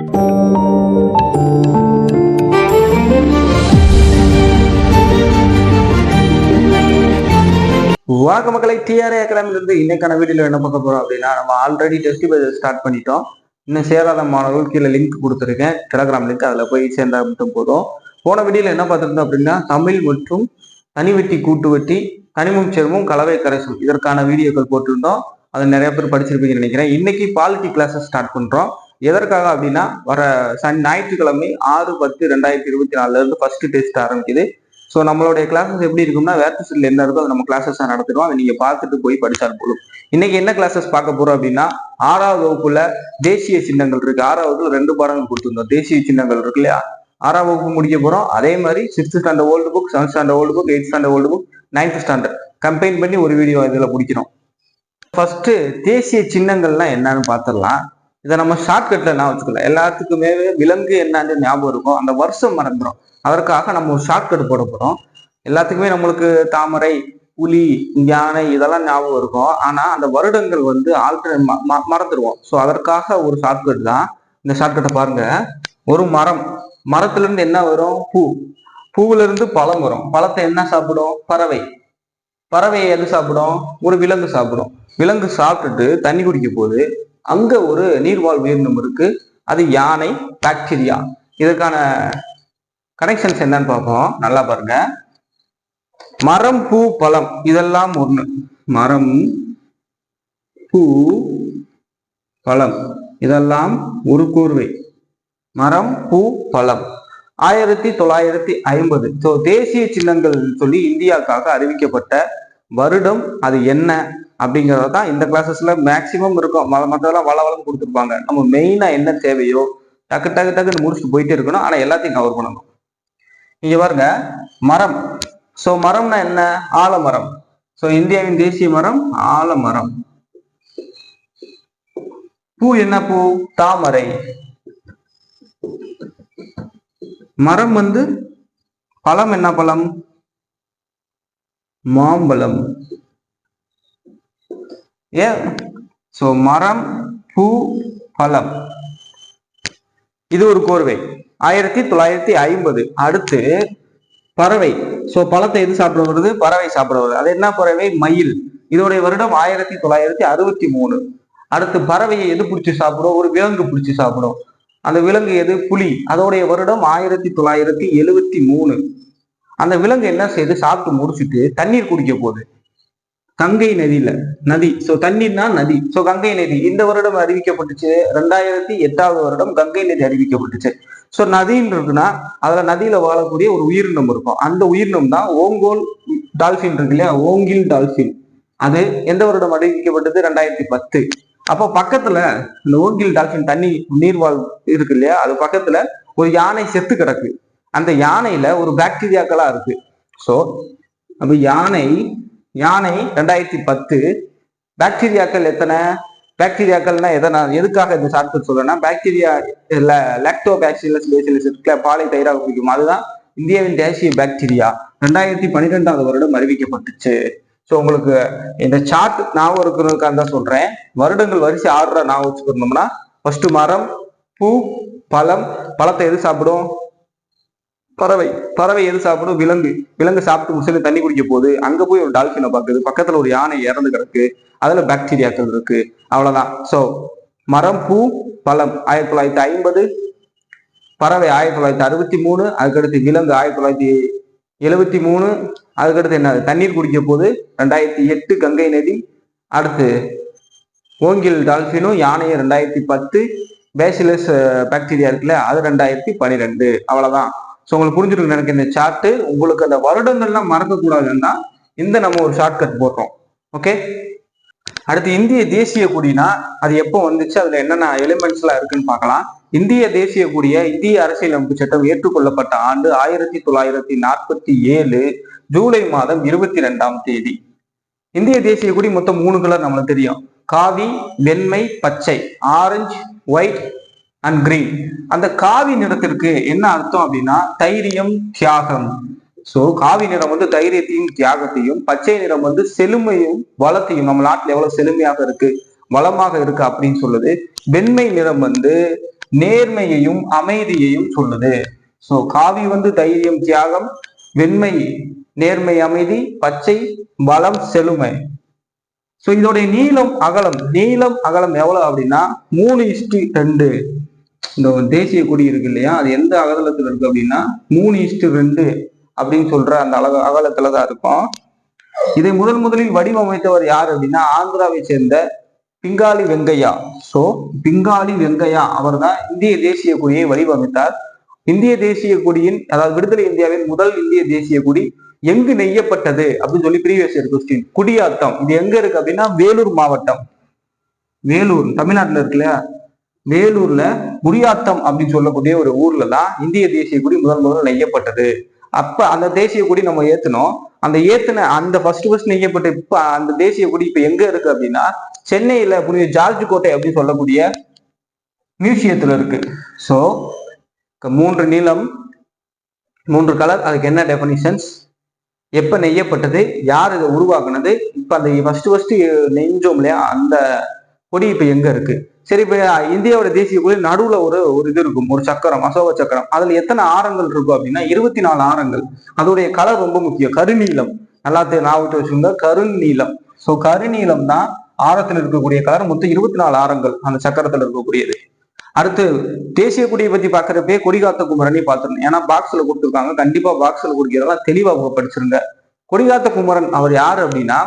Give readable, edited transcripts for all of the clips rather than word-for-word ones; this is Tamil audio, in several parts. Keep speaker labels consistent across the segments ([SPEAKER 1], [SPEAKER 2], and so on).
[SPEAKER 1] வணக்க மக்களை, டிஆர்ஏ அகாடமிலிருந்து இன்னைக்கான வீடியோல என்ன பார்க்க போறோம் அப்படின்னா, நம்ம ஆல்ரெடி டெஸ்ட் பேஜ் ஸ்டார்ட் பண்ணிட்டோம். இன்னும் சேராத மாணவர்கள் கீழே லிங்க் கொடுத்துருக்கேன், டெலகிராம் லிங்க். அதுல போய் சேர்ந்தா மட்டும் போதும். போன வீடியோல என்ன பார்த்துருந்தோம் அப்படின்னா, தமிழ் மற்றும் தனிவெட்டி கூட்டு வெட்டி கனிமம் சேர்மும் கலவை கரைசல் இதற்கான வீடியோக்கள் போட்டிருந்தோம். அது நிறைய பேர் படிச்சிருப்பீங்கன்னு நினைக்கிறேன். இன்னைக்கு பாலிட்டி கிளாஸஸ் ஸ்டார்ட் பண்றோம். எதற்காக அப்படின்னா, வர ஞாயிற்றுக்கிழமை 6/10/2024 இருந்து ஃபர்ஸ்ட் டெஸ்ட் ஆரம்பிக்குது. ஸோ நம்மளுடைய கிளாஸஸ் எப்படி இருக்கும்னா, வேர்ட்ஸில் என்ன இருக்கோ அதை நம்ம கிளாஸஸாக நடத்திடுவோம். அதை நீங்கள் பார்த்துட்டு போய் படித்தால் போதும். இன்னைக்கு என்ன கிளாஸஸ் பார்க்க போறோம் அப்படின்னா, 6வது வகுப்புல தேசிய சின்னங்கள் இருக்கு. 6வது வகுப்புல 2 பாடங்கள் கொடுத்துருந்தோம். தேசிய சின்னங்கள் இருக்கு இல்லையா, 6ஆம் வகுப்பு முடிக்க போறோம். அதே மாதிரி 6th standard old book, 7th standard old book, 8th standard old book, 9th standard combine பண்ணி ஒரு வீடியோ இதில் முடிக்கிறோம். ஃபர்ஸ்ட் தேசிய சின்னங்கள்லாம் என்னன்னு பார்த்துடலாம். இதை நம்ம ஷார்ட்கட்ல என்ன வச்சுக்கலாம். எல்லாத்துக்குமே விலங்கு என்னன்னு ஞாபகம் இருக்கும், அந்த வருஷம் மறந்துடும். அதற்காக நம்ம ஒரு ஷார்ட்கட் போட போறோம். எல்லாத்துக்குமே நம்மளுக்கு தாமரை, புலி, யானை இதெல்லாம் ஞாபகம் இருக்கும். ஆனா அந்த வருடங்கள் மறந்துடுவோம். ஸோ அதற்காக ஒரு ஷார்ட்கட் தான் இந்த ஷார்ட்கட்டை பாருங்க. ஒரு மரத்துல இருந்து என்ன வரும்? பூ. பூவுல இருந்து பழம் வரும். பழத்தை என்ன சாப்பிடும்? பறவையை எது சாப்பிடும்? ஒரு விலங்கு சாப்பிடும். விலங்கு சாப்பிட்டுட்டு தண்ணி குடிக்க போது அங்க ஒரு நீர்வாழ் உயிரினம் இருக்கு, அது யானை, பாக்டீரியா. இதற்கான கனெக்ஷன்ஸ் என்னன்னு பார்ப்போம். நல்லா பாருங்க. மரம், பூ, பழம் இதெல்லாம் ஒண்ணு. மரம், பூ, பழம் இதெல்லாம் ஒரு கோர்வை. மரம், பூ, பழம் 1950. ஸோ தேசிய சின்னங்கள் சொல்லி இந்தியாவுக்காக அறிவிக்கப்பட்ட வருடம் அது என்ன அப்படிங்கிறது தான் இந்த கிளாஸஸ்ல மேக்சிமம் இருக்கும். மற்றதெல்லாம் வளவளம் கொடுத்துருப்பாங்க. நம்ம மெயினா என்ன தேவையோ டக்குன்னு முடிச்சுட்டு போயிட்டே இருக்கணும். ஆனா எல்லாத்தையும் கவர் பண்ணணும். இங்க பாருங்க, மரம். சோ மரம்னா என்ன? ஆலமரம். சோ இந்தியாவின் தேசிய மரம் ஆலமரம். பூ என்ன பூ? தாமரை. மரம் பழம் என்ன பழம்? மாம்பழம். சோ மரம், பூ, பழம் இது ஒரு கோர்வை. 1950. அடுத்து பறவை. சோ பழத்தை எது சாப்பிட வருது? பறவை சாப்பிட வருது. அது என்ன பறவை? மயில். இதோடைய வருடம் 1963. அடுத்து பறவையை எது பிடிச்சி சாப்பிடும்? ஒரு விலங்கு பிடிச்சி சாப்பிடும். அந்த விலங்கு எது? புலி. அதோடைய வருடம் 1973. அந்த விலங்கு என்ன செய்யுது? சாப்பிட்டு முடிச்சுட்டு தண்ணீர் குடிக்க போகுது. கங்கை நதி. சோ தண்ணீர்னா நதி. சோ கங்கை நதி இந்த வருடம் அறிவிக்கப்பட்டுச்சு. 2008வது வருடம் கங்கை நதி அறிவிக்கப்பட்டுச்சு. சோ நதின்னு இருக்குன்னா அதுல நதியில வாழக்கூடிய ஒரு உயிரினம் இருக்கும். அந்த உயிரினம் தான் ஓங்கோல் டால்பின் இருக்கு இல்லையா, ஓங்கில் டால்பின். அது எந்த வருடம் அறிவிக்கப்பட்டது? 2010. அப்போ பக்கத்துல இந்த ஓங்கில் டால்பின் தண்ணி நீர்வாழ் இருக்கு இல்லையா, அது பக்கத்துல ஒரு யானை செத்து கிடக்கு. அந்த யானையில ஒரு பாக்டீரியாக்களா இருக்கு. சோ அப்ப யானை 2010. பாக்டீரியாக்கள் எத்தனை? பாக்டீரியாக்கள்னா எதுக்காக இந்த ஷார்ட்கட் சொல்றேன்னா, பாக்டீரியா லாக்டோபாக்டீரியஸ் பேசிலஸ் பாலை தயிராக பிடிக்கும். அதுதான் இந்தியாவின் தேசிய பாக்டீரியா. 2012வது வருடம் அறிவிக்கப்பட்டுச்சு. ஸோ உங்களுக்கு இந்த சார்ட் ஞாபகம் இருக்கிறதுக்காக தான் சொல்றேன். வருடங்கள் வரிசை ஆர்டரா ஞாபகம் வச்சுக்கணும்னா, ஃபர்ஸ்ட் மரம், பூ, பழம். பழத்தை எது சாப்பிடும்? பறவை எது சாப்பிடும்? விலங்கு சாப்பிட்டு முடிச்சு தண்ணி குடிக்க போகுது. அங்க போய் ஒரு டால்பினை பார்க்குது. பக்கத்துல ஒரு யானை இறந்து கிடக்கு. அதுல பாக்டீரியாக்கள் இருக்கு. அவ்வளவுதான். சோ மரம், பூ, பழம் 1950. பறவை 1963. அதுக்கடுத்து விலங்கு 1973. அதுக்கடுத்து என்ன? தண்ணீர் குடிக்க போது 2008 கங்கை நதி. அடுத்து ஓங்கில் டால்பினும் யானையும் 2010. பேசிலஸ் பாக்டீரியா இருக்குல்ல, அது 2012. அவ்வளவுதான். ஸோ உங்களுக்கு புரிஞ்சிருக்கு எனக்கு இந்த சார்ட். உங்களுக்கு அந்த வருடங்கள்லாம் மறக்க கூடாதுன்னா இந்த நம்ம ஒரு ஷார்ட்கட் போடுறோம். ஓகே. அடுத்து இந்திய தேசிய கொடினா அது எப்போ வந்துச்சு, அதுல என்னென்ன எலிமெண்ட்ஸ் எல்லாம் இருக்குன்னு பார்க்கலாம். இந்திய தேசிய கொடிய இந்திய அரசியலமைப்பு சட்டம் ஏற்றுக்கொள்ளப்பட்ட ஆண்டு 1947 ஜூலை மாதம் 22ஆம் தேதி. இந்திய தேசிய கொடி மொத்தம் 3 கலர் நம்மளுக்கு தெரியும். காவி, வெண்மை, பச்சை. Orange, white and green. அந்த காவி நிறத்திற்கு என்ன அர்த்தம் அப்படின்னா, தைரியம், தியாகம். சோ காவி நிறம் தைரியத்தையும் தியாகத்தையும், பச்சை நிறம் செழுமையும் வளத்தையும், நம்ம நாட்டுல எவ்வளவு செழுமையாக இருக்கு, வளமாக இருக்கு அப்படின்னு சொல்லுது. வெண்மை நிறம் நேர்மையையும் அமைதியையும் சொல்லுது. சோ காவி வந்து தைரியம் தியாகம், வெண்மை நேர்மை அமைதி, பச்சை பலம் செழுமை. சோ இதோடைய நீளம் அகலம் எவ்வளவு அப்படின்னா 3:2. இந்த தேசிய கொடி இருக்கு இல்லையா, அது எந்த அகலத்துல இருக்கு அப்படின்னா 3:2 அப்படின்னு சொல்ற அந்த அகலத்துலதான் இருக்கும். இதை முதலில் வடிவமைத்தவர் யார் அப்படின்னா ஆந்திராவை சேர்ந்த பிங்காலி வெங்கையா. சோ பிங்காலி வெங்கையா அவர் தான் இந்திய தேசிய கொடியை வடிவமைத்தார். இந்திய தேசிய கொடியின், அதாவது விடுதலை இந்தியாவின் முதல் இந்திய தேசிய கொடி எங்கு நெய்யப்பட்டது அப்படின்னு சொல்லி ப்ரீவியஸ் இயர் கொஸ்டின். குடியாத்தம், இது எங்க இருக்கு அப்படின்னா வேலூர் மாவட்டம், வேலூர் தமிழ்நாட்டுல இருக்கு இல்லையா, வேலூர்ல குடியாத்தம் அப்படின்னு சொல்லக்கூடிய ஒரு ஊர்ல தான் இந்திய தேசிய கொடி முதல் நெய்யப்பட்டது. அப்ப அந்த தேசிய கொடி நம்ம ஏத்தணும். அந்த ஃபர்ஸ்ட் நெய்யப்பட்ட இப்ப அந்த தேசிய கொடி இப்ப எங்க இருக்கு அப்படின்னா சென்னையில புனித ஜார்ஜ் கோட்டை அப்படின்னு சொல்லக்கூடிய மியூசியத்துல இருக்கு. சோ 3 நீளம் 3 கலர், அதுக்கு என்ன டெஃபினிஷன்ஸ், எப்ப நெய்யப்பட்டது, யார் இதை உருவாக்குனது, இப்ப அந்த ஃபர்ஸ்ட் நெஞ்சோம் இல்லையா அந்த கொடி இப்ப எங்க இருக்கு. சரி, இப்ப இந்தியாவோட தேசிய கொடி நடுவுல ஒரு இது இருக்கும், ஒரு சக்கரம், அசோக சக்கரம். அதுல எத்தனை ஆரங்கள் இருக்கும் அப்படின்னா 24 ஆரங்கள். அதோடைய கலர் ரொம்ப முக்கியம், கருநீலம். நல்லா ஞாபகத்தை வச்சுக்கோங்க, கருநீலம். சோ கருநீலம் தான் ஆரத்தில் இருக்கக்கூடிய கலர். மொத்தம் 24 ஆரங்கள் அந்த சக்கரத்துல இருக்கக்கூடியது. அடுத்து தேசிய கொடியை பத்தி பாக்குறப்பே கொடிகாத்த குமரனை பார்த்துருந்தோம். ஏன்னா பாக்ஸ்ல கொடுத்துருக்காங்க, கண்டிப்பா பாக்ஸ்ல கொடுக்கிறதெல்லாம் தெளிவா படிச்சிருங்க. கொடிகாத்த குமரன் அவர் யாரு அப்படின்னா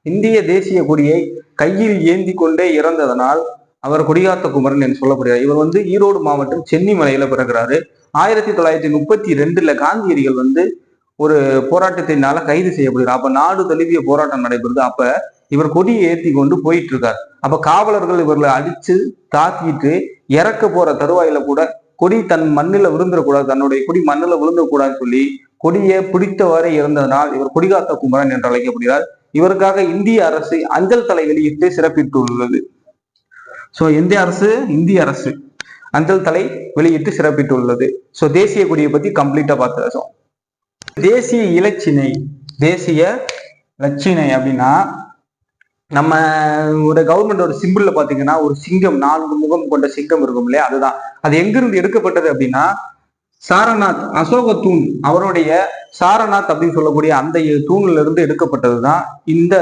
[SPEAKER 1] இந்திய தேசிய கொடியை கையில் ஏந்தி கொண்டே இறந்ததனால் அவர் கொடிகாத்த குமரன் என்று சொல்லப்படுகிறார். இவர் வந்து ஈரோடு மாவட்டம் சென்னி மலையில பிறகுறாரு. 1932 காந்தியடிகள் வந்து ஒரு போராட்டத்தினால கைது செய்யப்படுகிறார். அப்ப நாடு தழுவிய போராட்டம் நடைபெறுது. அப்ப இவர் கொடியை ஏற்றி கொண்டு போயிட்டு இருக்கார். அப்ப காவலர்கள் இவர்களை அடிச்சு தாக்கிட்டு இறக்க போற தருவாயில கூட கொடி தன் மண்ணில விழுந்துடக்கூடாது, தன்னுடைய கொடி மண்ணில விழுந்துடக்கூடாதுன்னு சொல்லி கொடியை பிடித்தவரை இருந்ததனால் இவர் கொடிகாத்த குமரன் என்று அழைக்கப்படுகிறார். இவருக்காக இந்திய அரசு அஞ்சல் தலை வெளியிட்டு சிறப்பித்துள்ளது. சோ இந்திய அரசு அஞ்சல் தலை வெளியிட்டு சிறப்பித்துள்ளது. சோ தேசிய கொடியை பத்தி கம்ப்ளீட்டா பார்த்துருக்கோம். தேசிய இலச்சினை அப்படின்னா நம்ம ஒரு கவர்மெண்டோட சிம்பிள்ல பாத்தீங்கன்னா ஒரு சிங்கம், 4 முகம் கொண்ட சிங்கம் இருக்கும் இல்லையா, அதுதான். அது எங்கிருந்து எடுக்கப்பட்டது அப்படின்னா சாரநாத், அசோக தூண், அவருடைய சாரநாத் அப்படின்னு சொல்லக்கூடிய அந்த தூண்ல இருந்து எடுக்கப்பட்டதுதான் இந்த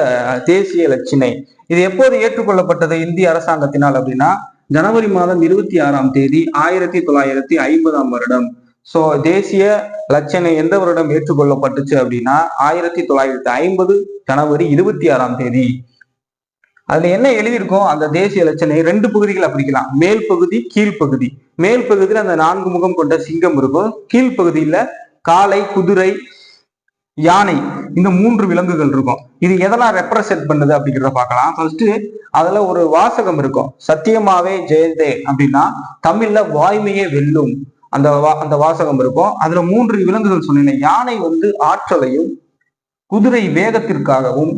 [SPEAKER 1] தேசிய இலச்சினை. இது எப்போது ஏற்றுக்கொள்ளப்பட்டது இந்திய அரசாங்கத்தினால் அப்படின்னா ஜனவரி மாதம் 26ஆம் தேதி 1950ஆம் வருடம். சோ தேசிய இலச்சினை எந்த வருடம் ஏற்றுக்கொள்ளப்பட்டுச்சு அப்படின்னா 1950 ஜனவரி 26ஆம் தேதி. அதுல என்ன எழுதியிருக்கோம், அந்த தேசிய இலச்சினை 2 பகுதிகளை பிரிக்கலாம், மேல் பகுதி கீழ்ப்பகுதி. மேல் பகுதியில அந்த 4 முகம் கொண்ட சிங்கம் இருக்கும், கீழ்ப்பகுதியில காளை, குதிரை, யானை, இந்த 3 விலங்குகள் இருக்கும். இது எதெல்லாம் ரெப்ரசென்ட் பண்ணுது அப்படிங்கிறத பார்க்கலாம். ஃபர்ஸ்ட் அதுல ஒரு வாசகம் இருக்கும், சத்தியமாவே ஜெயந்தே அப்படின்னா தமிழ்ல வாய்மையே வெல்லும், அந்த வாசகம் இருக்கும். அதுல 3 விலங்குகள் சொன்னேன், யானை வந்து ஆற்றலையும், குதிரை வேகத்திற்காகவும்,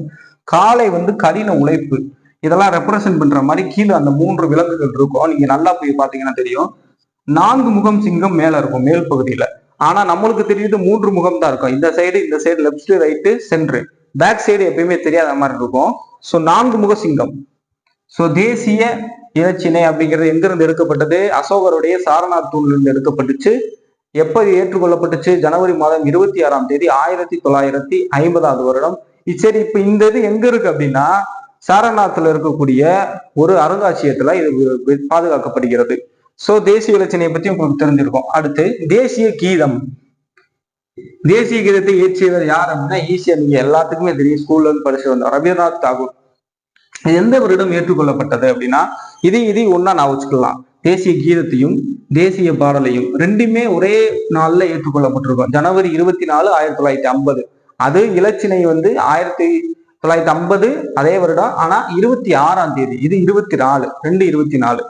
[SPEAKER 1] காளை வந்து கடின உழைப்பு, இதெல்லாம் ரெப்ரசென்ட் பண்ற மாதிரி கீழே அந்த 3 விலங்குகள் இருக்கும். நீங்க நல்லா போய் பாத்தீங்கன்னா தெரியும். 4 முகம் சிங்கம் மேல இருக்கும் மேல் பகுதியில. ஆனா நம்மளுக்கு தெரியுது 3 முகம் தான் இருக்கும், இந்த side left right centre, back side எப்பயுமே தெரியாத மாதிரி இருக்கும். ஸோ 4 முக சிங்கம். ஸோ தேசிய இலச்சினை அப்படிங்கிறது எங்கிருந்து எடுக்கப்பட்டது, அசோகருடைய சாரநாத் தூண்ல இருந்து எடுக்கப்பட்டுச்சு. எப்ப ஏற்றுக்கொள்ளப்பட்டுச்சு, ஜனவரி மாதம் 26ஆம் தேதி 1950ஆவது வருடம். சரி, இப்ப இந்த இது எங்க இருக்கு அப்படின்னா சாரநாத்ல இருக்கக்கூடிய ஒரு அருங்காட்சியகத்துல இது பாதுகாக்கப்படுகிறது. சோ தேசிய இலச்சினையை பத்தி உங்களுக்கு தெரிஞ்சிருக்கும். அடுத்து தேசிய கீதத்தை இயற்றியவர் யார் அப்படின்னா ஈஸியா நீங்க எல்லாத்துக்குமே தெரியும், ஸ்கூல்ல இருந்து படிச்சு வந்தோம், ரவீந்திரநாத் தாகூர். எந்த வருடம் ஏற்றுக்கொள்ளப்பட்டது அப்படின்னா இது ஒன்னா நான் வச்சுக்கலாம், தேசிய கீதத்தையும் தேசிய பாடலையும் ரெண்டுமே ஒரே நாள்ல ஏற்றுக்கொள்ளப்பட்டிருக்கும். ஜனவரி 24, 1950. அது இலச்சினை வந்து 1950 அதே வருடம், ஆனா 26ஆம் தேதி, இது 24.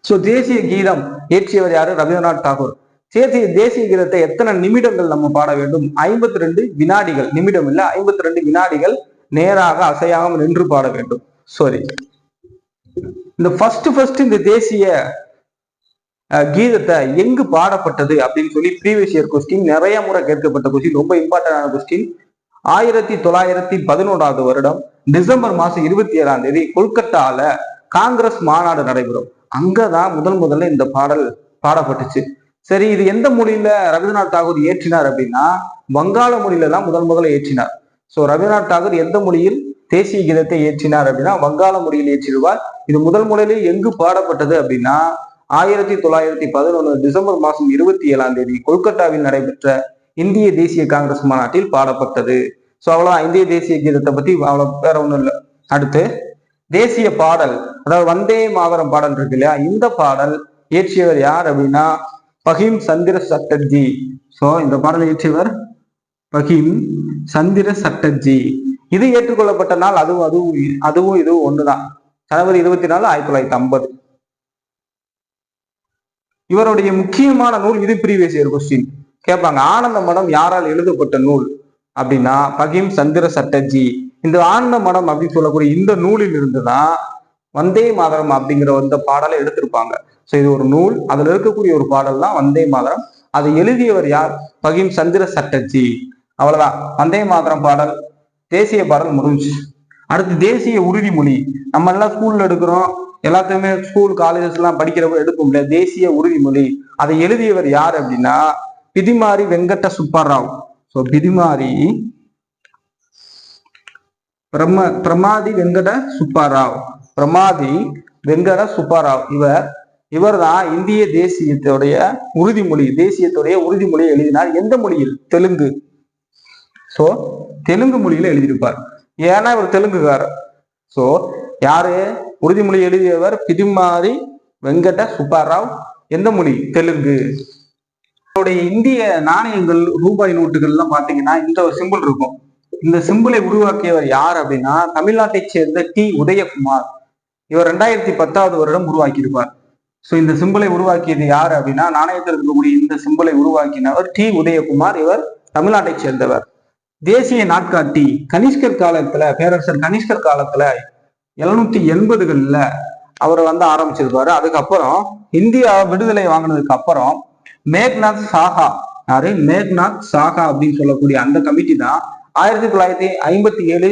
[SPEAKER 1] சோ தேசிய கீதம் இயற்றியவர் யாரு, ரவீந்திரநாத் தாகூர். தேசிய கீதத்தை எத்தனை நிமிடங்கள் நம்ம பாட வேண்டும், 52 வினாடிகள், நிமிடம் இல்ல 52 வினாடிகள் நேராக அசையாமல் நின்று பாட வேண்டும். சாரி, இந்த ஃபர்ஸ்ட் இந்த தேசிய கீதத்தை எங்கு பாடப்பட்டது அப்படின்னு சொல்லி ப்ரீவியஸ் இயர் கொஸ்டின், நிறைய முறை கேட்கப்பட்ட கொஸ்டின், ரொம்ப இம்பார்ட்டன்டான கொஸ்டின். 1911ஆவது வருடம் டிசம்பர் மாசம் 27ஆம் தேதி கொல்கத்தால காங்கிரஸ் மாநாடு நடைபெறும். அங்கதான் முதல்ல இந்த பாடல் பாடப்பட்டுச்சு. சரி, இது எந்த மொழியில ரவீந்திரநாத் தாகூர் இயற்றினார் அப்படின்னா வங்காள மொழியில தான் முதல்ல இயற்றினார். சோ ரவீந்திரநாத் தாகூர் எந்த மொழியில் தேசிய கீதத்தை இயற்றினார் அப்படின்னா வங்காள மொழியில் இயற்றிடுவார். இது முதலில் எங்கு பாடப்பட்டது அப்படின்னா 1911 டிசம்பர் மாதம் 27 கொல்கத்தாவில் நடைபெற்ற இந்திய தேசிய காங்கிரஸ் மாநாட்டில் பாடப்பட்டது. சோ அவ்வளவுதான், இந்திய தேசிய கீதத்தை பத்தி அவ்வளவு வேற ஒண்ணும் இல்லை. அடுத்து தேசிய பாடல், அதாவது வந்தே மாதரம் பாடல் இருக்கு இல்லையா, இந்த பாடல் இயற்றியவர் யார் அப்படின்னா பகிம் சந்திர சட்டர்ஜி. சோ இந்த பாடலை இயற்றியவர் பகிம் சந்திர சட்டர்ஜி. இது ஏற்றுக்கொள்ளப்பட்ட நாள் அதுவும் இதுவும் ஒண்ணுதான், ஜனவரி 24, 1950. இவருடைய முக்கியமான நூல், இது ப்ரீவியஸ் இயர் கொஸ்டின் கேட்பாங்க, ஆனந்த மடம் யாரால் எழுதப்பட்ட நூல் அப்படின்னா பகிம் சந்திர சட்டர்ஜி. இந்த ஆனந்த மடம் அப்படின்னு சொல்லக்கூடிய இந்த நூலில் இருந்துதான் வந்தே மாதரம் அப்படிங்கிற இந்த பாடலை எடுத்திருப்பாங்க. ஸோ இது ஒரு நூல், அதுல இருக்கக்கூடிய ஒரு பாடல் தான் வந்தே மாதரம். அதை எழுதியவர் யார்? பகிம் சந்திர சட்டர்ஜி. அவ்வளவுதான், வந்தே மாதரம் பாடல் தேசிய பாடல் முடிஞ்சு. அடுத்து தேசிய உறுதிமொழி. நம்ம எல்லாம் ஸ்கூல்ல எடுக்கிறோம், எல்லாத்தையுமே ஸ்கூல் காலேஜஸ் எல்லாம் படிக்கிறப்ப எடுக்க முடியாது. தேசிய உறுதிமொழி அதை எழுதியவர் யார் அப்படின்னா பிதிமாரி வெங்கட சுப்பராவ். ஸோ பிதிமாரி பிரமாதி வெங்கட சுப்பாராவ், பிரமாதி வெங்கட சுப்பாராவ். இவர் தான் இந்திய தேசியத்துடைய உறுதிமொழியை எழுதினார். எந்த மொழியில்? தெலுங்கு. சோ தெலுங்கு மொழியில எழுதியிருப்பார், ஏன்னா இவர் தெலுங்குக்காரர். சோ யாரு உறுதிமொழி எழுதியவர்? பிதிமாரி வெங்கட சுப்பாராவ். எந்த மொழி? தெலுங்கு. அவருடைய இந்திய நாணயங்கள், ரூபாய் நோட்டுகள் எல்லாம் பாத்தீங்கன்னா இந்த ஒரு சிம்பிள் இருக்கும். இந்த சிம்பிளை உருவாக்கியவர் யார் அப்படின்னா தமிழ்நாட்டை சேர்ந்த டி உதயகுமார். இவர் 2010 வருடம் உருவாக்கியிருப்பார். ஸோ இந்த சிம்பிளை உருவாக்கியது யார் அப்படின்னா நாணயத்தில் இருக்கக்கூடிய இந்த சிம்பிளை உருவாக்கினவர் டி உதயகுமார். இவர் தமிழ்நாட்டை சேர்ந்தவர். தேசிய நாட்காட்டி கனிஷ்கர் காலத்துல, பேரரசர் கனிஷ்கர் காலத்துல 780களில் அவர் ஆரம்பிச்சிருப்பாரு. அதுக்கப்புறம் இந்தியா விடுதலை வாங்கினதுக்கு அப்புறம் மேக்நாத் சாஹா, யாரு? மேக்நாத் சாஹா அப்படின்னு சொல்லக்கூடிய அந்த கமிட்டி தான் 1957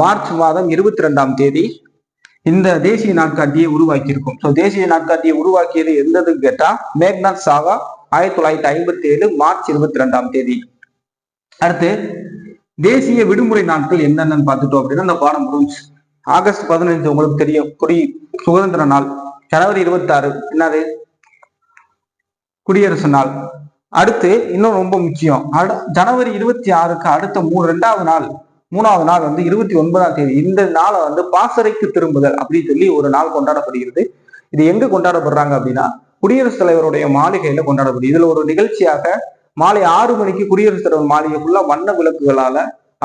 [SPEAKER 1] மார்ச் மாதம் 22 இந்த தேசிய நாட்காட்டியை உருவாக்கி இருக்கும். ஸோ தேசிய நாட்காட்டியை உருவாக்கியது எந்ததுன்னு கேட்டா மேக்நாத் சாஹா 1957 மார்ச் 22. அடுத்து தேசிய விடுமுறை நாட்கள் என்னென்னு பார்த்துட்டோம் அப்படின்னா இந்த பாடம் முடிஞ்சு. ஆகஸ்ட் 15 உங்களுக்கு தெரியும், சுதந்திர நாள். ஜனவரி 26 என்னது? குடியரசு நாள். அடுத்து இன்னும் ரொம்ப முக்கியம், ஜனவரி 26க்கு அடுத்த மூணாவது நாள் 29 இந்த நாளை பாசறைக்கு திரும்புதல் அப்படின்னு சொல்லி ஒரு நாள் கொண்டாடப்படுகிறது. இது எங்க கொண்டாடப்படுறாங்க அப்படின்னா குடியரசுத் தலைவருடைய மாளிகையில கொண்டாடப்படுது. இதுல ஒரு நிகழ்ச்சியாக மாலை 6 மணிக்கு குடியரசுத் தலைவர் மாளிகை ஃபுல்லா வண்ண விளக்குகளால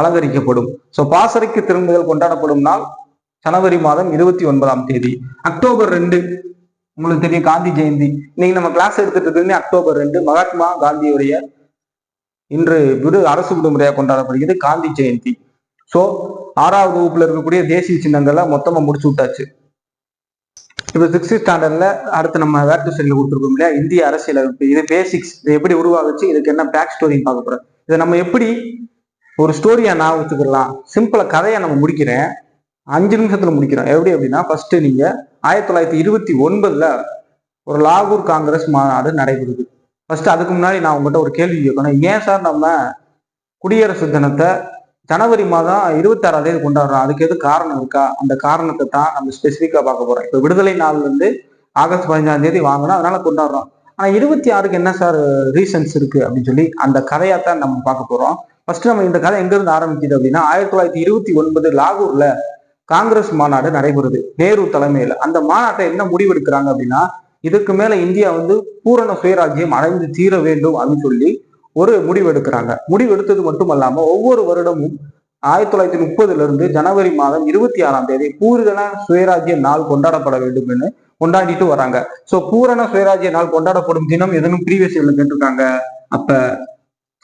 [SPEAKER 1] அலங்கரிக்கப்படும். சோ பாசறைக்கு திரும்புதல் கொண்டாடப்படும் நாள் ஜனவரி மாதம் 29. அக்டோபர் 2 உங்களுக்கு தெரியும், காந்தி ஜெயந்தி. இன்னைக்கு நம்ம கிளாஸ் எடுத்துட்டு இருக்கிறது அக்டோபர் 2 மகாத்மா காந்தியுடைய இன்று அரசு விடுமுறையாக கொண்டாடப்படுகிறது காந்தி ஜெயந்தி. சோ 6வது வகுப்புல இருக்கக்கூடிய தேசிய சின்னங்களை மொத்தமா முடிச்சு விட்டாச்சு. இப்ப 6th ஸ்டாண்டர்ட்ல அடுத்து நம்ம வேர்ட் ஸ்டைல கொடுத்துருக்கோம் இல்லையா, இந்திய அரசியலமைப்பு. இது பேசிக்ஸ், இது எப்படி உருவாகுச்சு, இதுக்கு என்ன பேக் ஸ்டோரின்னு பார்க்க போறோம். இதை நம்ம எப்படி ஒரு ஸ்டோரியா நான் வச்சுக்கலாம், சிம்பிளா கதையை நம்ம முடிக்கிறேன், 5 நிமிஷத்துல முடிக்கிறோம். எப்படி அப்படின்னா ஃபர்ஸ்ட் நீங்க 1929 ஒரு லாகூர் காங்கிரஸ் மாநாடு நடைபெறுது. ஃபர்ஸ்ட் அதுக்கு முன்னாடி நான் உங்ககிட்ட ஒரு கேள்வி கேட்கணும். ஏன் சார் நம்ம குடியரசு தினத்தை ஜனவரி மாதம் 26 கொண்டாடுறோம், அதுக்கு எது காரணம் இருக்கா? அந்த காரணத்தை தான் நம்ம ஸ்பெசிஃபிக்கா பார்க்க போறோம். இப்போ விடுதலை நாள்ல இருந்து ஆகஸ்ட் 15 வாங்கணும், அதனால கொண்டாடுறோம். ஆனா 26க்கு என்ன சார் ரீசன்ஸ் இருக்கு அப்படின்னு சொல்லி அந்த கதையாத்தான் நம்ம பார்க்க போறோம். ஃபர்ஸ்ட் நம்ம இந்த கதை எங்க இருந்து ஆரம்பிக்குது அப்படின்னா 1929 லாகூர்ல காங்கிரஸ் மாநாடு நடைபெறுது நேரு தலைமையில. அந்த மாநாட்டை என்ன முடிவெடுக்கிறாங்க அப்படின்னா இதுக்கு மேல இந்தியா பூரண சுயராஜ்யம் அடைந்து தீர வேண்டும் அப்படின்னு சொல்லி ஒரு முடிவு எடுக்கிறாங்க. முடிவு எடுத்தது மட்டும் அல்லாம ஒவ்வொரு வருடமும் 1930 இருந்து ஜனவரி மாதம் 26 பூரண சுயராஜ்ய நாள் கொண்டாடப்பட வேண்டும் என்று கொண்டாடிட்டு வராங்க. சோ பூரண சுயராஜ்ய நாள் கொண்டாடப்படும் தினம் எதுவும் ப்ரீவியஸ் இயர்ல கேட்டிருக்காங்க. அப்ப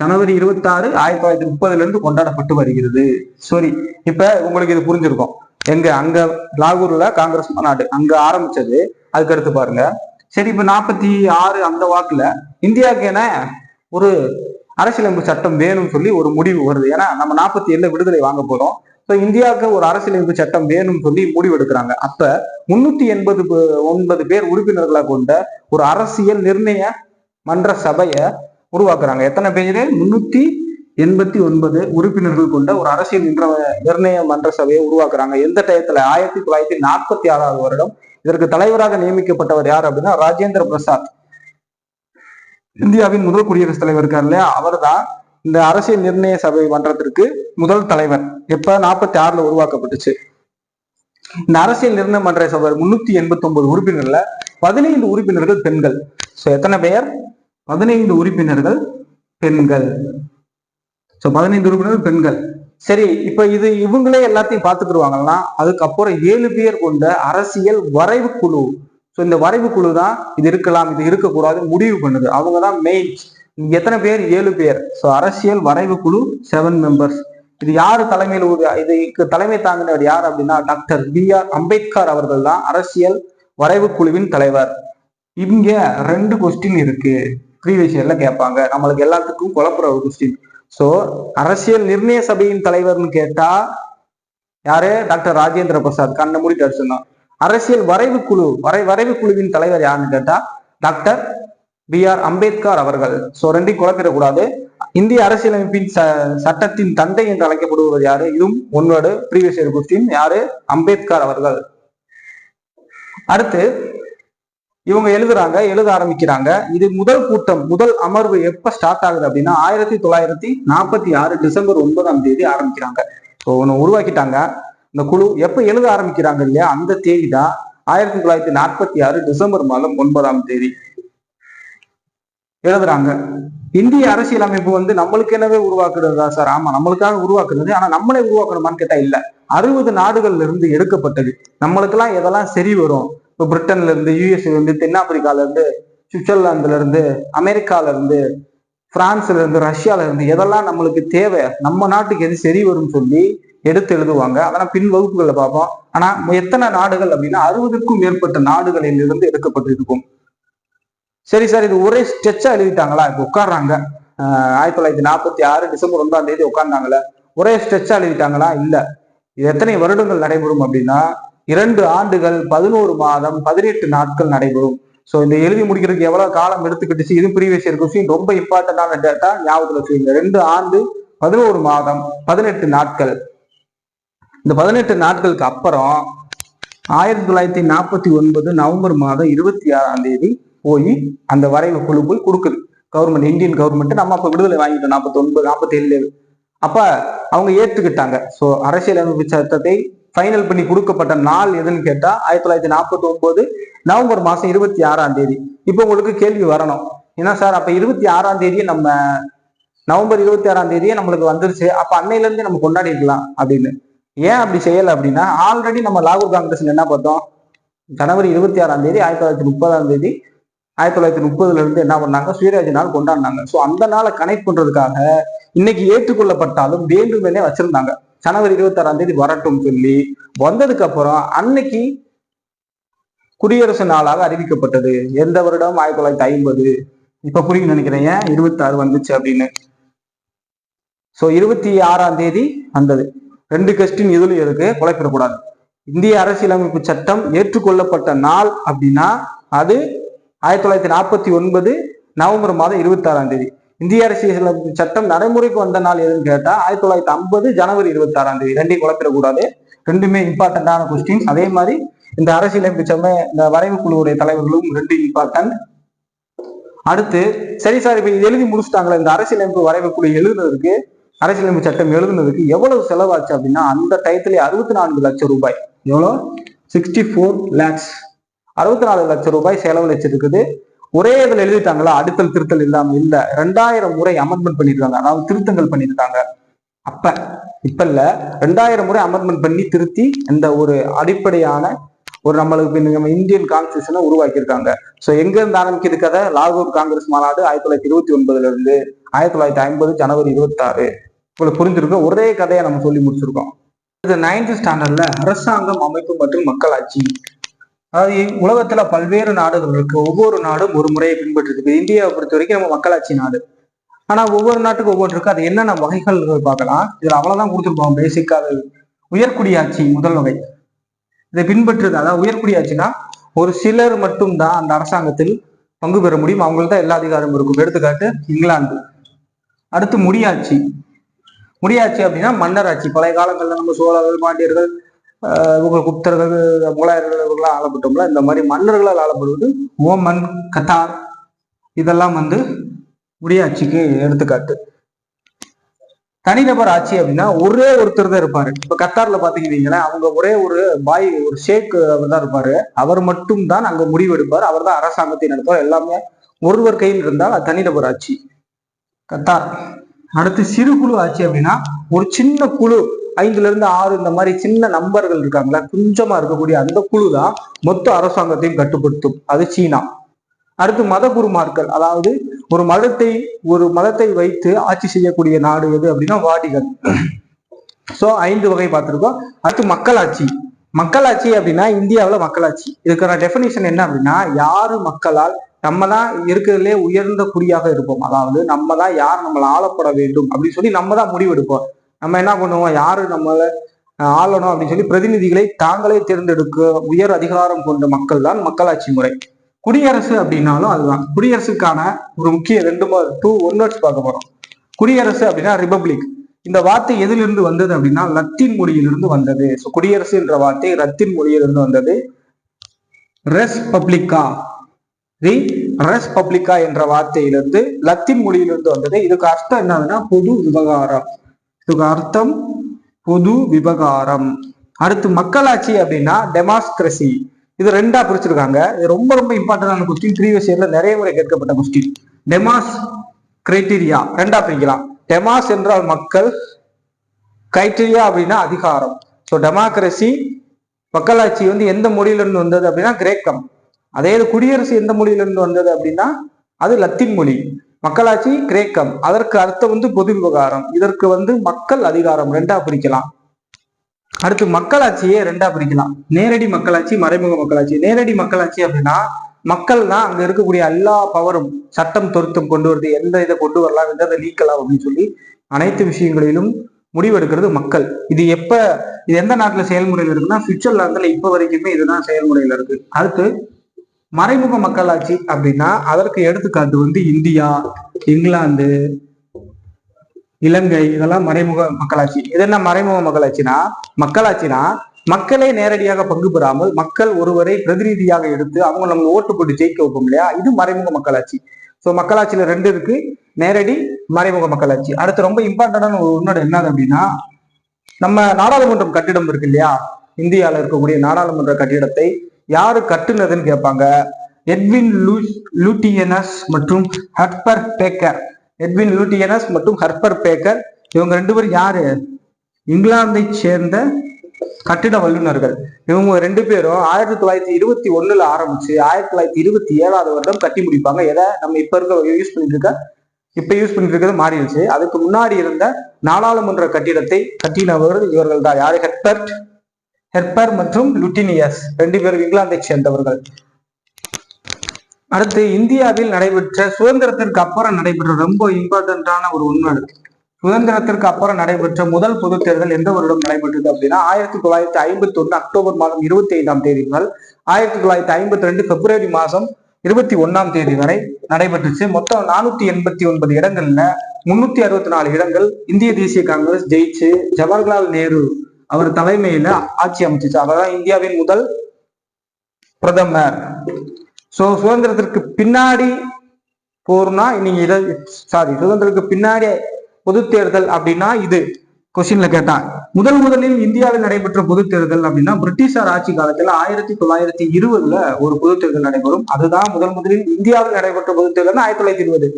[SPEAKER 1] ஜனவரி 26 1930 இருந்து கொண்டாடப்பட்டு வருகிறது. சரி, இப்ப உங்களுக்கு இது புரிஞ்சிருக்கும். அங்க லாகூர்ல காங்கிரஸ் மாநாடு அங்க ஆரம்பிச்சது. அதுக்கு அடுத்து பாருங்க. சரி, இப்ப 46 அந்த வாக்குல இந்தியாவுக்கு என ஒரு அரசியலமைப்பு சட்டம் வேணும்னு சொல்லி ஒரு முடிவு வருது. ஏன்னா நம்ம 47 விடுதலை வாங்க போறோம். ஸோ இந்தியாவுக்கு ஒரு அரசியலமைப்பு சட்டம் வேணும்னு சொல்லி முடிவு எடுக்கிறாங்க. அப்ப 389 பேர் உறுப்பினர்களை கொண்ட ஒரு அரசியல் நிர்ணய மன்ற சபையை உருவாக்குறாங்க. எத்தனை பேரு? 389 உறுப்பினர்கள் கொண்ட ஒரு அரசியல் நிர்ணய மன்ற சபையை உருவாக்குறாங்க. எந்த டயத்துல? 1946 வருடம். இதற்கு தலைவராக நியமிக்கப்பட்டவர் யார் அப்படின்னா ராஜேந்திர பிரசாத். இந்தியாவின் முதல் குடியரசுத் தலைவர் இருக்கார் இல்லையா, அவர் தான் இந்த அரசியல் நிர்ணய சபை மன்றத்திற்கு முதல் தலைவர். எப்ப? 46 உருவாக்கப்பட்டுச்சு. இந்த அரசியல் நிர்ணய மன்ற சபை 389 உறுப்பினர்ல 15 உறுப்பினர்கள் பெண்கள். சோ எத்தனை பேர்? 15 உறுப்பினர்கள் பெண்கள். சோ 15 உறுப்பினர்கள் பெண்கள். சரி, இப்ப இது இவங்களே எல்லாத்தையும் பார்த்துக்கிடுவாங்கன்னா அதுக்கப்புறம் 7 பேர் கொண்ட அரசியல் வரைவு குழு. ஸோ இந்த வரைவு குழு தான் இது இருக்கலாம், இது இருக்கக்கூடாது முடிவு பண்ணுது. அவங்க தான் மெயின். எத்தனை பேர்? 7 பேர். ஸோ அரசியல் வரைவு குழு 7 மெம்பர்ஸ். இது யாரு தலைமையில்? இதுக்கு தலைமை தாங்கினவர் யார் அப்படின்னா டாக்டர் B.R. அம்பேத்கர் அவர்கள் தான் அரசியல் வரைவு குழுவின் தலைவர். இங்க 2 கொஸ்டின் இருக்கு, ப்ரீவியஸ் இயர்ல கேட்பாங்க. நம்மளுக்கு எல்லாத்துக்கும் குழப்புற ஒரு கொஸ்டின். சோ அரசியல் நிர்ணய சபையின் தலைவர்னு கேட்டா யாரு? டாக்டர் ராஜேந்திர பிரசாத். கண்ண மூடிட்டு அடிச்சிருந்தோம். அரசியல் வரைவு குழு வரைவு குழுவின் தலைவர் யாருன்னு கேட்டா டாக்டர் B.R. அம்பேத்கர் அவர்கள். சோ ரெண்டையும் குழப்பிடக்கூடாது. இந்திய அரசியலமைப்பின் சட்டத்தின் தந்தை என்று அழைக்கப்படுவது யாரு? இதுவும் ஒன்னோட ப்ரீவியஸ் இயர் கொஸ்டின். யாரு? அம்பேத்கர் அவர்கள். அடுத்து இவங்க எழுத ஆரம்பிக்கிறாங்க. இது முதல் கூட்டம், முதல் அமர்வு எப்ப ஸ்டார்ட் ஆகுது அப்படின்னா 1946 டிசம்பர் 9 ஆரம்பிக்கிறாங்க. ஸோ ஒன்று உருவாக்கிட்டாங்க. இந்த குழு எப்ப எழுத ஆரம்பிக்கிறாங்க இல்லையா, அந்த தேதி தான் 1946 டிசம்பர் மாதம் 9 எழுதுறாங்க. இந்திய அரசியலமைப்பு நம்மளுக்கு என்னவே உருவாக்குறதா சார்? ஆமா, நம்மளுக்காக உருவாக்குறது. ஆனா நம்மளே உருவாக்கணுமான்னு கேட்டா இல்ல. 60 நாடுகள்ல இருந்து எடுக்கப்பட்டது. நம்மளுக்கெல்லாம் எதெல்லாம் சரி வரும்? இப்போ பிரிட்டன்ல இருந்து, யூஎஸ்ல இருந்து, தென்னாப்பிரிக்கால இருந்து, சுவிட்சர்லாந்துல இருந்து, அமெரிக்கால இருந்து, பிரான்ஸ்ல இருந்து, ரஷ்யால இருந்து எதெல்லாம் நம்மளுக்கு தேவை, நம்ம நாட்டுக்கு எது சரி வரும்னு சொல்லி எடுத்து எழுதுவாங்க. அதெல்லாம் பின் வகுப்புகளை பார்ப்போம். ஆனா எத்தனை நாடுகள் அப்படின்னா 60க்கும் மேற்பட்ட நாடுகளில் இருந்து எடுக்கப்பட்டிருக்கும். சரி சார், இது ஒரே ஸ்டெச்சா எழுதிட்டாங்களா? இப்ப உட்கார்றாங்க 1946 டிசம்பர் 9 உட்கார்ந்தாங்களே, ஒரே ஸ்டெச்சா எழுதிட்டாங்களா? இல்ல. இது எத்தனை வருடங்கள் நடைபெறும் அப்படின்னா 2 ஆண்டுகள் 11 மாதம் 18 நாட்கள் நடைபெறும். ஸோ இந்த எழுதி முடிக்கிறதுக்கு எவ்வளவு காலம் எடுத்துக்கிட்டுச்சு? இது ப்ரீவியஸ் இயர் கொஸ்டின். ரொம்ப இம்பார்ட்டன்டான டேட்டா ஞாபகத்தில் வச்சுக்கோங்க. 2 ஆண்டு 11 மாதம் 18 நாட்கள். இந்த 18 நாட்களுக்கு அப்புறம் 1949 நவம்பர் மாதம் 26 போய் அந்த வரைவு குழு போய் கொடுக்குது கவர்மெண்ட், இந்தியன் கவர்மெண்ட். நம்ம அப்ப விடுதலை வாங்கிட்டோம் 49 47. அப்ப அவங்க ஏற்றுக்கிட்டாங்க. ஸோ அரசியலமைப்பு சட்டத்தை ஃபைனல் பண்ணி கொடுக்கப்பட்ட நாள் எதுன்னு கேட்டா 1949 நவம்பர் மாசம் 26. இப்போ உங்களுக்கு கேள்வி வரணும், ஏன்னா சார் அப்ப 26 நம்ம நவம்பர் 26 நம்மளுக்கு வந்துருச்சு, அப்ப அன்னையில இருந்து நம்ம கொண்டாடி இருக்கலாம் அப்படின்னு. ஏன் அப்படி செய்யல அப்படின்னா ஆல்ரெடி நம்ம லாகூர் காங்கிரஸ்ல என்ன பார்த்தோம்? ஜனவரி 26 1930 1930 இருந்து என்ன பண்ணாங்க? சுயராஜ்ய நாள் கொண்டாடினாங்க. ஸோ அந்த நாளை கனெக்ட் பண்றதுக்காக இன்னைக்கு ஏற்றுக்கொள்ளப்பட்டாலும் வேண்டுமெனே வச்சிருந்தாங்க. ஜனவரி 26 வரட்டும் சொல்லி வந்ததுக்கு அப்புறம் அன்னைக்கு குடியரசு நாளாக அறிவிக்கப்பட்டது. எந்த வருடம்? 1950. இப்ப புரியும் நினைக்கிறேன் 26 வந்துச்சு அப்படின்னு. சோ 26 வந்தது. 2 கொஸ்டின் இதுல இருக்கு, குழப்பிடக்கூடாது. இந்திய அரசியலமைப்பு சட்டம் ஏற்றுக்கொள்ளப்பட்ட நாள் அப்படின்னா அது 1949 நவம்பர் மாதம் 26. இந்திய அரசியலமைப்பு சட்டம் நடைமுறைக்கு வந்த நாள் எதுன்னு கேட்டா 1950 ஜனவரி 26. ரெண்டையும் குழப்பிடக்கூடாது. ரெண்டுமே இம்பார்ட்டன்டான கொஸ்டின். அதே மாதிரி இந்த அரசியலமைப்பு சட்டை இந்த வரைவு குழுவுடைய தலைவர்களும் 2 இம்பார்ட்டன்ட். அடுத்து சரி சார், இப்ப எழுதி முடிச்சுட்டாங்களே, இந்த அரசியலமைப்பு வரைவு குழு எழுதுனதுக்கு, அரசியலமைப்பு சட்டம் எழுதுனதுக்கு எவ்வளவு செலவாச்சு அப்படின்னா அந்த டயத்திலே 64 லட்சம் ரூபாய். எவ்வளோ? 64 lakhs. 64 லட்சம் ரூபாய் செலவழிச்சிருக்குது. ஒரே இதில் எழுதிட்டாங்களா? அடுத்தல் திருத்தல் இல்லாம இல்ல, 2000 முறை அமெண்ட்மெண்ட் பண்ணிருக்காங்க, அதாவது திருத்தங்கள் பண்ணியிருக்காங்க. இப்ப இல்ல, 2000 முறை அமெண்ட்மெண்ட் பண்ணி திருத்தி இந்த ஒரு அடிப்படையான ஒரு நம்மளுக்கு நம்ம இந்தியன் கான்ஸ்டியூஷனை உருவாக்கியிருக்காங்க. ஸோ எங்க இருந்து ஆரம்பிக்கிறது கதை? லாகூர் காங்கிரஸ் மாநாடு 1929 இருந்து 1950 ஜனவரி 26. உங்களுக்கு புரிஞ்சிருக்கோம். ஒரே கதையை நம்ம சொல்லி முடிச்சிருக்கோம். 9th ஸ்டாண்டர்ட்ல அரசாங்கம், அமைப்பு மற்றும் மக்களாட்சி. அதாவது உலகத்துல பல்வேறு நாடுகள் இருக்கு. ஒவ்வொரு நாடும் ஒரு முறையை பின்பற்றிருக்கு. இந்தியாவை பொறுத்த வரைக்கும் நம்ம மக்களாட்சி நாடு. ஆனா ஒவ்வொரு நாட்டுக்கு ஒவ்வொரு இருக்கு. அது என்னென்ன வகைகள் பார்க்கலாம். இதுல அவ்வளவுதான் கொடுத்துருப்போம் பேசிக்கா. அது உயர்குடியாட்சி முதல் வகை. இதை பின்பற்றுது. அதாவது உயர்குடியாட்சினா ஒரு சிலர் மட்டும்தான் அந்த அரசாங்கத்தில் பங்கு பெற முடியும். அவங்கள்ட்ட எல்லா அதிகாரமும் இருக்கும். எடுத்துக்காட்டு இங்கிலாந்து. அடுத்து முடியாட்சி. முடியாட்சி அப்படின்னா மன்னர் ஆட்சி. பழைய காலங்கள்ல நம்ம சோழர்கள், பாண்டியர்கள், இவங்க குப்தர்கள், முகலாயர்கள் இவங்களாம் ஆளப்பட்டோம்ல, இந்த மாதிரி மன்னர்களால் ஆளப்படுவது ஓமன், கத்தார், இதெல்லாம் முடியாட்சிக்கு எடுத்துக்காட்டு. தனிநபர் ஆட்சி அப்படின்னா ஒரே ஒருத்தர் தான் இருப்பாரு. இப்ப கத்தார்ல பாத்தீங்கன்னா அவங்க ஒரே ஒரு பாய், ஒரு ஷேக் அவர் தான் இருப்பாரு. அவர் மட்டும் தான் அங்க முடிவு எடுப்பார். அவர் தான் அரசாங்கத்தை நடத்துவார். எல்லாமே ஒருவர் கையில் இருந்தால் அது தனிநபர் ஆட்சி, கத்தார். அடுத்து சிறு குழு ஆட்சி அப்படின்னா ஒரு சின்ன குழு, 5ல இருந்து 6 இந்த மாதிரி சின்ன நம்பர்கள் இருக்காங்களா, கொஞ்சமா இருக்கக்கூடிய அந்த குழு தான் மொத்த அரசாங்கத்தையும் கட்டுப்படுத்தும். அது சீனா. அடுத்து மத குருமார்கள், அதாவது ஒரு மதத்தை வைத்து ஆட்சி செய்யக்கூடிய நாடு எது அப்படின்னா வாடிகன். சோ 5 வகை பார்த்திருக்கோம். அடுத்து மக்களாட்சி. மக்களாட்சி அப்படின்னா இந்தியாவில் மக்களாட்சி இதுக்கான டெபினிஷன் என்ன அப்படின்னா, யாரு மக்களால் நம்ம தான் இருக்கிறதுலே உயர்ந்த குடியாக இருப்போம். அதாவது நம்ம தான் யார் நம்மளை ஆளப்பட வேண்டும் அப்படின்னு சொல்லி நம்ம தான் முடிவெடுப்போம். நம்ம என்ன பண்ணுவோம், யாரு நம்மளை ஆளணும் அப்படின்னு சொல்லி பிரதிநிதிகளை தாங்களே தேர்ந்தெடுக்க உயர் அதிகாரம் கொண்ட மக்கள் தான் மக்களாட்சி முறை. குடியரசு அப்படின்னாலும் அதுதான். குடியரசுக்கான ஒரு முக்கிய 2 வேர்ட்ஸ் பார்க்க போறோம். குடியரசு அப்படின்னா ரிபப்ளிக். இந்த வார்த்தை எதிலிருந்து வந்தது அப்படின்னா லத்தீன் மொழியிலிருந்து வந்தது. குடியரசு என்ற வார்த்தை லத்தீன் மொழியிலிருந்து வந்தது. ரெஸ் பப்ளிகா, ரெஸ் பப்ளிகா என்ற வார்த்தையிலிருந்து லத்தீன் மொழியிலிருந்து வந்தது. இதுக்கு அர்த்தம் என்னதுன்னா பொது விவகாரம். இதுக்கு அர்த்தம் பொது விவகாரம். அடுத்து மக்களாட்சி அப்படின்னா டெமோக்ரசி. இது 2ஆ பிரிச்சிருக்காங்க. இது ரொம்ப ரொம்ப இம்பார்ட்டன்டான கொஸ்டின். ப்ரீவியஸ் இயர்ல நிறைய முறை கேட்கப்பட்ட கொஸ்டின். டெமாஸ் கிரைட்டீரியா 2ஆ பிரிக்கலாம். டெமாஸ் என்றால் மக்கள், கிரைட்டீரியா அப்படின்னா அதிகாரம். ஸோ டெமோக்ரசி, மக்களாட்சி எந்த மொழியிலிருந்து வந்தது அப்படின்னா கிரேக்கம். அதே குடியரசு எந்த மொழியிலிருந்து வந்தது அப்படின்னா அது லத்தீன் மொழி. மக்களாட்சி கிரேக்கம். அதற்கு அர்த்தம் பொது விவகாரம். இதற்கு மக்கள் அதிகாரம். 2ஆ பிரிக்கலாம். அடுத்து மக்களாட்சியே 2ஆ பிரிக்கலாம். நேரடி மக்களாட்சி, மறைமுக மக்களாட்சி. நேரடி மக்களாட்சி அப்படின்னா மக்கள் தான் அங்க இருக்கக்கூடிய எல்லா பவரும், சட்டம் திருத்தம் கொண்டு வருது, எந்த இதை கொண்டு வரலாம், எந்த இதை நீக்கலாம் அப்படின்னு சொல்லி அனைத்து விஷயங்களிலும் முடிவெடுக்கிறது மக்கள். இது எந்த நாட்டுல செயல்முறையில் இருக்குன்னா சுவிட்சர்லாந்துல இப்ப வரைக்குமே இதுதான் செயல்முறையில இருக்கு. அடுத்து மறைமுக மக்களாட்சி அப்படின்னா அதற்கு எடுத்துக்காட்டு இந்தியா, இங்கிலாந்து, இலங்கை, இதெல்லாம் மறைமுக மக்களாட்சி. இது என்ன மறைமுக மக்களாட்சினா மக்களே நேரடியாக பங்கு பெறாமல் மக்கள் ஒருவரை பிரதிநிதியாக எடுத்து அவங்க நம்ம ஓட்டு போட்டு ஜெயிக்க வைப்போம் இல்லையா, இது மறைமுக மக்களாட்சி. ஸோ மக்களாட்சியில 2 இருக்கு, நேரடி, மறைமுக மக்களாட்சி. அடுத்து ரொம்ப இம்பார்ட்டன்டான ஒரு உன்னோட என்னது அப்படின்னா, நம்ம நாடாளுமன்றம் கட்டிடம் இருக்கு இல்லையா, இந்தியாவில் இருக்கக்கூடிய நாடாளுமன்ற கட்டிடத்தை யாரு கட்டுனதுன்னு கேட்பாங்க. எட்வின் லூட்டியனஸ் மற்றும் ஹர்பர் பேக்கர். எட்வின் லூட்டியனஸ் மற்றும் ஹர்பர் பேக்கர் இவங்க 2 பேரும் யாரு, இங்கிலாந்தை சேர்ந்த கட்டிட வல்லுநர்கள். இவங்க 2 பேரும் 1921 ஆரம்பிச்சு 1927 வருடம் கட்டி முடிப்பாங்க. எதை நம்ம இப்ப யூஸ் பண்ணிட்டு இருக்கிறது மாறிடுச்சு. அதுக்கு முன்னாடி இருந்த நாடாளுமன்ற கட்டிடத்தை கட்டினவர்கள் இவர்கள் தான். யாரு, ஹெர்பர் மற்றும் லுட்டினியஸ், 2 பேரும் இங்கிலாந்தை சேர்ந்தவர்கள். அடுத்து இந்தியாவில் நடைபெற்ற சுதந்திரத்திற்கு அப்புறம் நடைபெற்ற ரொம்ப இம்பார்ட்டன்டான ஒரு உண்மை. சுதந்திரத்திற்கு அப்புறம் நடைபெற்ற முதல் பொது தேர்தல் எந்த வருடம் நடைபெற்றது அப்படின்னா 1951 அக்டோபர் மாதம் 25ஆம் தேதி முதல் 1952 பிப்ரவரி மாதம் 21ஆம் தேதி வரை நடைபெற்றுச்சு. மொத்தம் 489 இடங்கள்ல 364 இடங்கள் இந்திய தேசிய காங்கிரஸ் ஜெயிச்சு ஜவஹர்லால் நேரு அவர் தலைமையில ஆட்சி அமைச்சிச்சு. அதான் இந்தியாவின் முதல் பிரதமர். சோ சுதந்திரத்திற்கு பின்னாடி போறோம்னா நீங்க சுதந்திரத்துக்கு பின்னாடி பொது தேர்தல் அப்படின்னா இது கொஸ்டின்ல கேட்டா முதலில் இந்தியாவில் நடைபெற்ற பொது தேர்தல் அப்படின்னா பிரிட்டிஷார் ஆட்சி காலத்துல 1920 ஒரு பொது தேர்தல் நடைபெறும். அதுதான் முதலில் இந்தியாவில் நடைபெற்ற பொது தேர்தல் 1920.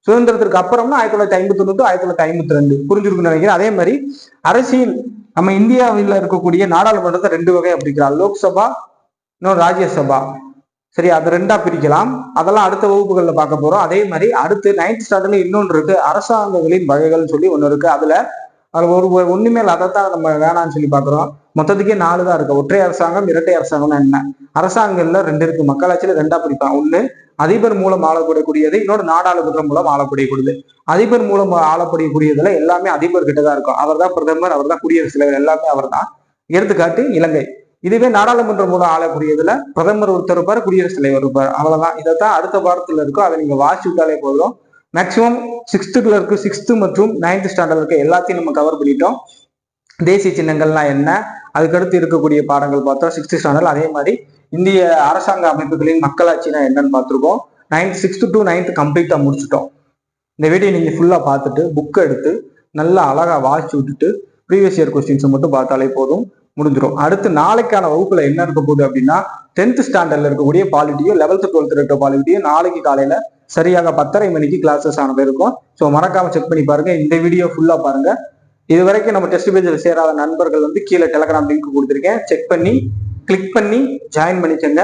[SPEAKER 1] சுதந்திரத்திற்கு அப்புறம்னா 1951 1952 புரிஞ்சிருக்குன்னு நினைக்கிறேன். அதே மாதிரி அரசியல் நம்ம இந்தியாவில் இருக்கக்கூடிய நாடாளுமன்றத்தை 2 வகை பிரிக்கலாம். லோக்சபா, இன்னொரு ராஜ்யசபா. சரி, அது 2ஆ பிரிக்கலாம். அதெல்லாம் அடுத்த வகுப்புகள்ல பார்க்க போறோம். அதே மாதிரி அடுத்து 9th ஸ்டாண்டர்ட்ல இன்னொன்று இருக்கு, அரசாங்கங்களின் வகைகள் சொல்லி ஒண்ணு இருக்கு. அதுல அது ஒண்ணுமே இல்லை. அதைத்தான் நம்ம வேணாம்னு சொல்லி பாக்குறோம். மொத்தத்துக்கே 4 தான் இருக்கு. ஒற்றை அரசாங்கம், இரட்டை அரசாங்கம்னா என்ன? அரசாங்கங்கள்ல 2 இருக்கு. மக்களாட்சியில 2ஆ பிரிப்பான். ஒண்ணு அதிபர் மூலம் ஆளப்படக்கூடியது, இன்னொரு நாடாளுமன்றம் மூலம் ஆளப்படக்கூடியது. அதிபர் மூலம் ஆளப்படக்கூடியதுல எல்லாமே அதிபர் கிட்டதான் இருக்கும். அவர் தான் பிரதமர், அவர் தான் குடியரசுத் தலைவர், எல்லாமே அவர் தான். எடுத்துக்காட்டு இலங்கை. இதுவே நாடாளுமன்றம் மூலம் ஆளக்கூடியதுல பிரதமர் ஒருத்தர் இருப்பார், குடியரசுத் தலைவர் இருப்பார். அவ்வளவுதான். இதைத்தான் அடுத்த பாடத்துல இருக்கும். அதை நீங்க வாசிச்சு விட்டாலே போதும். மேக்சிமம் 6th இருக்கு. 6th மற்றும் 9th ஸ்டாண்டர்ட் இருக்க எல்லாத்தையும் நம்ம கவர் பண்ணிட்டோம். தேசிய சின்னங்கள்னா என்ன, அதுக்கடுத்து இருக்கக்கூடிய பாடங்கள் பார்த்தோம் 6th ஸ்டாண்டர்ட். அதே மாதிரி இந்திய அரசாங்க அமைப்புகளின் மக்களாட்சினா என்னன்னு பார்த்துருக்கோம். 6th to 9th கம்ப்ளீட்டா முடிச்சுட்டோம். இந்த வீடியோ நீங்க ஃபுல்லா பார்த்துட்டு புக் எடுத்து நல்லா அழகா வாசிச்சு விட்டுட்டு ப்ரீவியஸ் இயர் கொஸ்டின்ஸை மட்டும் பார்த்தாலே போதும், முடிஞ்சிடும். அடுத்து நாளைக்கான வகுப்புல என்ன இருக்க போகுது அப்படின்னா 10th ஸ்டாண்டர்ட்ல இருக்கக்கூடிய பாலிட்டியும் 11th 12th இருக்க பாலிட்டியும் நாளைக்கு காலையில சரியாக 10:30 மணிக்கு கிளாஸஸ் ஆனது இருக்கும். ஸோ மறக்காம செக் பண்ணி பாருங்க. இந்த வீடியோ ஃபுல்லா பாருங்க. இது வரைக்கும் நம்ம டெஸ்ட் பேஜில் சேராத நண்பர்கள் கீழே டெலகிராம் லிங்க் கொடுத்துருக்கேன். செக் பண்ணி கிளிக் பண்ணி ஜாயின் பண்ணிக்கோங்க.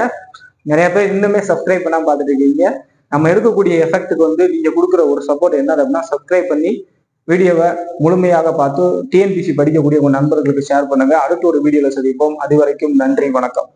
[SPEAKER 1] நிறைய பேர் இன்னுமே சப்ஸ்கிரைப் பண்ணாம பார்த்துட்டு இருக்கீங்க. நம்ம எடுக்கக்கூடிய எஃபெக்ட்டுக்கு நீங்க கொடுக்குற ஒரு சப்போர்ட் என்ன அப்படின்னா சப்ஸ்கிரைப் பண்ணி வீடியோவை முழுமையாக பார்த்து டிஎன்பிசி படிக்கக்கூடிய உங்க நண்பர்களுக்கு ஷேர் பண்ணுங்க. அடுத்த ஒரு வீடியோல சந்திப்போம். அது வரைக்கும் நன்றி, வணக்கம்.